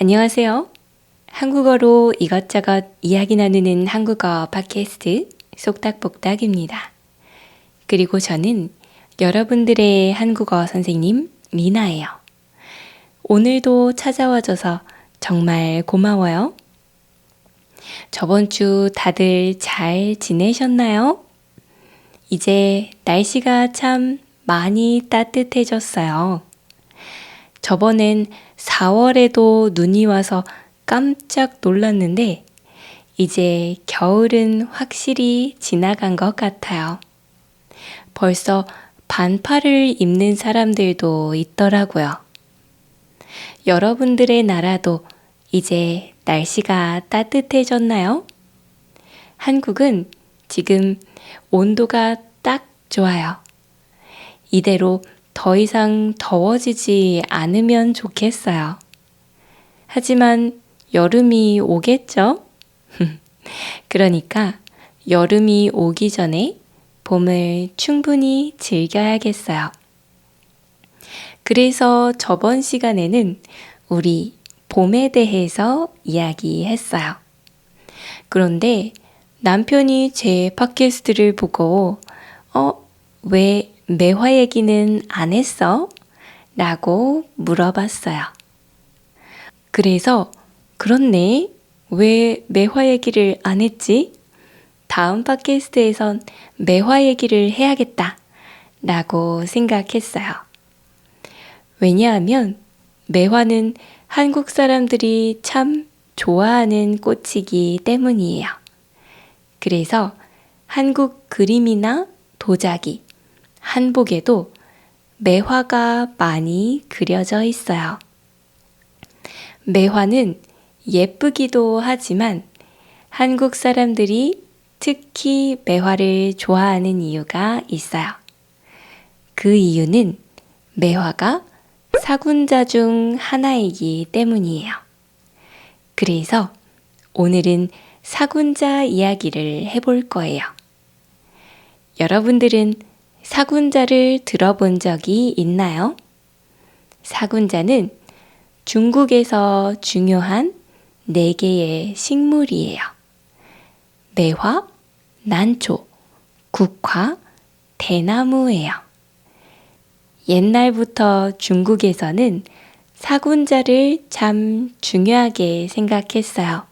안녕하세요. 한국어로 이것저것 이야기 나누는 한국어 팟캐스트 속닥복닥입니다. 그리고 저는 여러분들의 한국어 선생님 리나예요. 오늘도 찾아와줘서 정말 고마워요. 저번 주 다들 잘 지내셨나요? 이제 날씨가 참 많이 따뜻해졌어요. 저번엔 4월에도 눈이 와서 깜짝 놀랐는데 이제 겨울은 확실히 지나간 것 같아요. 벌써 반팔을 입는 사람들도 있더라고요. 여러분들의 나라도 이제 날씨가 따뜻해졌나요? 한국은 지금 온도가 딱 좋아요. 이대로 더 이상 더워지지 않으면 좋겠어요. 하지만 여름이 오겠죠? 그러니까 여름이 오기 전에 봄을 충분히 즐겨야겠어요. 그래서 저번 시간에는 우리 봄에 대해서 이야기했어요. 그런데 남편이 제 팟캐스트를 보고 왜 매화 얘기는 안 했어? 라고 물어봤어요. 그래서 그렇네. 왜 매화 얘기를 안 했지? 다음 팟캐스트에선 매화 얘기를 해야겠다. 라고 생각했어요. 왜냐하면 매화는 한국 사람들이 참 좋아하는 꽃이기 때문이에요. 그래서 한국 그림이나 도자기, 한복에도 매화가 많이 그려져 있어요. 매화는 예쁘기도 하지만 한국 사람들이 특히 매화를 좋아하는 이유가 있어요. 그 이유는 매화가 사군자 중 하나이기 때문이에요. 그래서 오늘은 사군자 이야기를 해볼 거예요. 여러분들은 사군자를 들어본 적이 있나요? 사군자는 중국에서 중요한 4개의 식물이에요. 매화, 난초, 국화, 대나무예요. 옛날부터 중국에서는 사군자를 참 중요하게 생각했어요.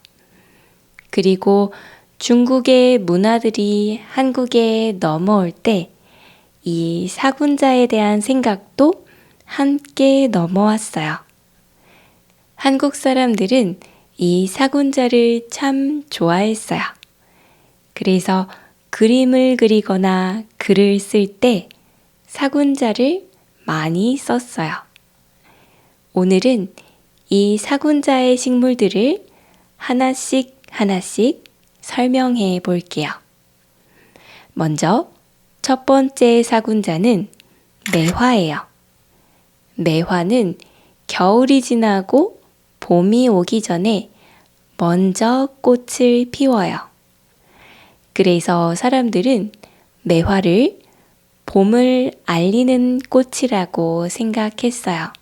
그리고 중국의 문화들이 한국에 넘어올 때 이 사군자에 대한 생각도 함께 넘어왔어요. 한국 사람들은 이 사군자를 참 좋아했어요. 그래서 그림을 그리거나 글을 쓸 때 사군자를 많이 썼어요. 오늘은 이 사군자의 식물들을 하나씩 설명해 볼게요. 먼저 첫 번째 사군자는 매화예요. 매화는 겨울이 지나고 봄이 오기 전에 먼저 꽃을 피워요. 그래서 사람들은 매화를 봄을 알리는 꽃이라고 생각했어요.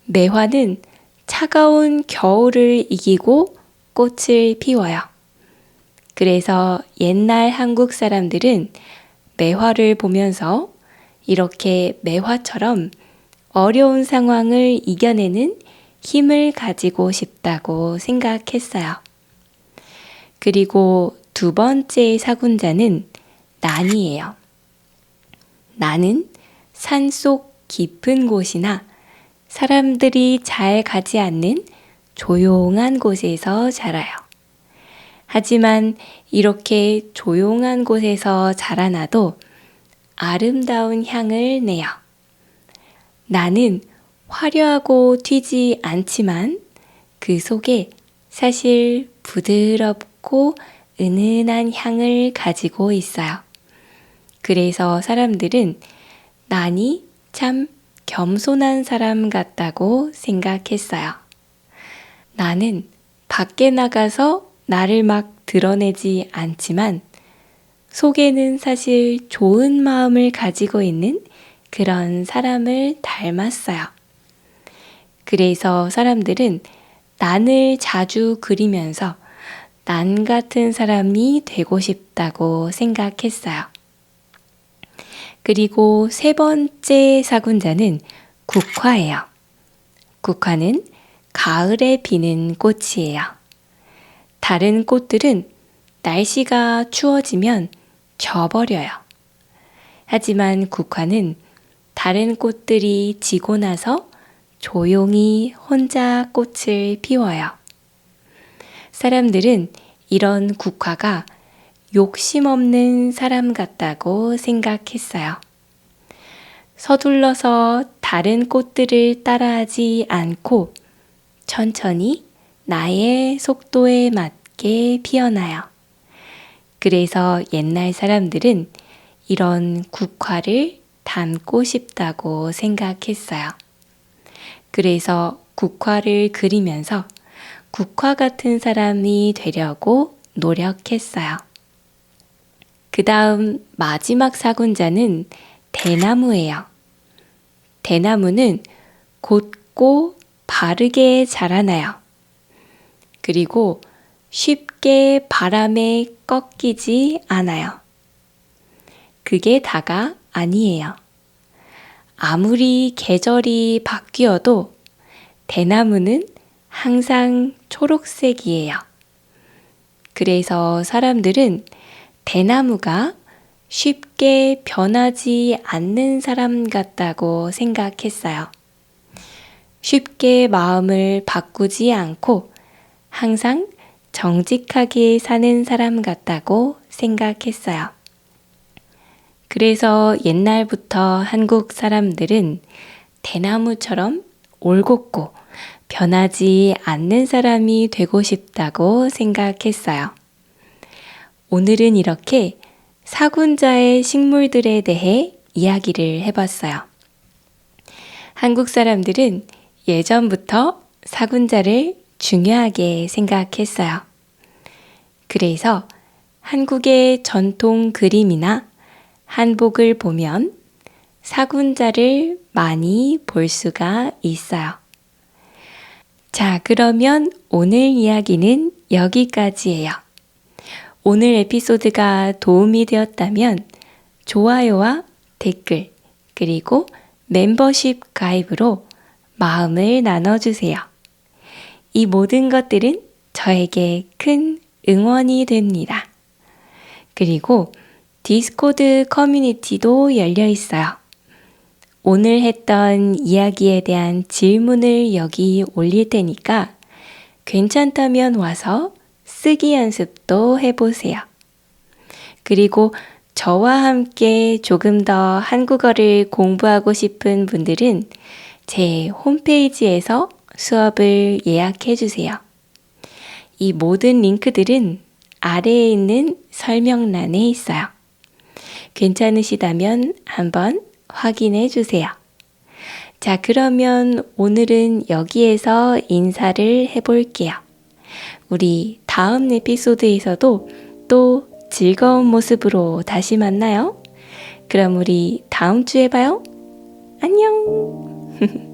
매화는 차가운 겨울을 이기고 꽃을 피워요. 그래서 옛날 한국 사람들은 매화를 보면서 이렇게 매화처럼 어려운 상황을 이겨내는 힘을 가지고 싶다고 생각했어요. 그리고 두 번째 사군자는 난이에요. 난은 산속 깊은 곳이나 사람들이 잘 가지 않는 조용한 곳에서 자라요. 하지만 이렇게 조용한 곳에서 자라나도 아름다운 향을 내요. 나는 화려하고 튀지 않지만 그 속에 사실 부드럽고 은은한 향을 가지고 있어요. 그래서 사람들은 난이 참 겸손한 사람 같다고 생각했어요. 나는 밖에 나가서 나를 막 드러내지 않지만 속에는 사실 좋은 마음을 가지고 있는 그런 사람을 닮았어요. 그래서 사람들은 난을 자주 그리면서 난 같은 사람이 되고 싶다고 생각했어요. 그리고 세 번째 사군자는 국화예요. 국화는 가을에 피는 꽃이에요. 다른 꽃들은 날씨가 추워지면 져버려요. 하지만 국화는 다른 꽃들이 지고 나서 조용히 혼자 꽃을 피워요. 사람들은 이런 국화가 욕심 없는 사람 같다고 생각했어요. 서둘러서 다른 꽃들을 따라하지 않고 천천히 나의 속도에 맞게 피어나요. 그래서 옛날 사람들은 이런 국화를 닮고 싶다고 생각했어요. 그래서 국화를 그리면서 국화 같은 사람이 되려고 노력했어요. 그 다음 마지막 사군자는 대나무예요. 대나무는 곧고 바르게 자라나요. 그리고 쉽게 바람에 꺾이지 않아요. 그게 다가 아니에요. 아무리 계절이 바뀌어도 대나무는 항상 초록색이에요. 그래서 사람들은 대나무가 쉽게 변하지 않는 사람 같다고 생각했어요. 쉽게 마음을 바꾸지 않고 항상 정직하게 사는 사람 같다고 생각했어요. 그래서 옛날부터 한국 사람들은 대나무처럼 올곧고 변하지 않는 사람이 되고 싶다고 생각했어요. 오늘은 이렇게 사군자의 식물들에 대해 이야기를 해봤어요. 한국 사람들은 예전부터 사군자를 중요하게 생각했어요. 그래서 한국의 전통 그림이나 한복을 보면 사군자를 많이 볼 수가 있어요. 자, 그러면 오늘 이야기는 여기까지예요. 오늘 에피소드가 도움이 되었다면 좋아요와 댓글 그리고 멤버십 가입으로 마음을 나눠주세요. 이 모든 것들은 저에게 큰 응원이 됩니다. 그리고 디스코드 커뮤니티도 열려 있어요. 오늘 했던 이야기에 대한 질문을 여기 올릴 테니까 괜찮다면 와서 쓰기 연습도 해보세요. 그리고 저와 함께 조금 더 한국어를 공부하고 싶은 분들은 제 홈페이지에서 수업을 예약해 주세요. 이 모든 링크들은 아래에 있는 설명란에 있어요. 괜찮으시다면 한번 확인해 주세요. 자, 그러면 오늘은 여기에서 인사를 해볼게요. 우리 다음 에피소드에서도 또 즐거운 모습으로 다시 만나요. 그럼 우리 다음 주에 봐요. 안녕!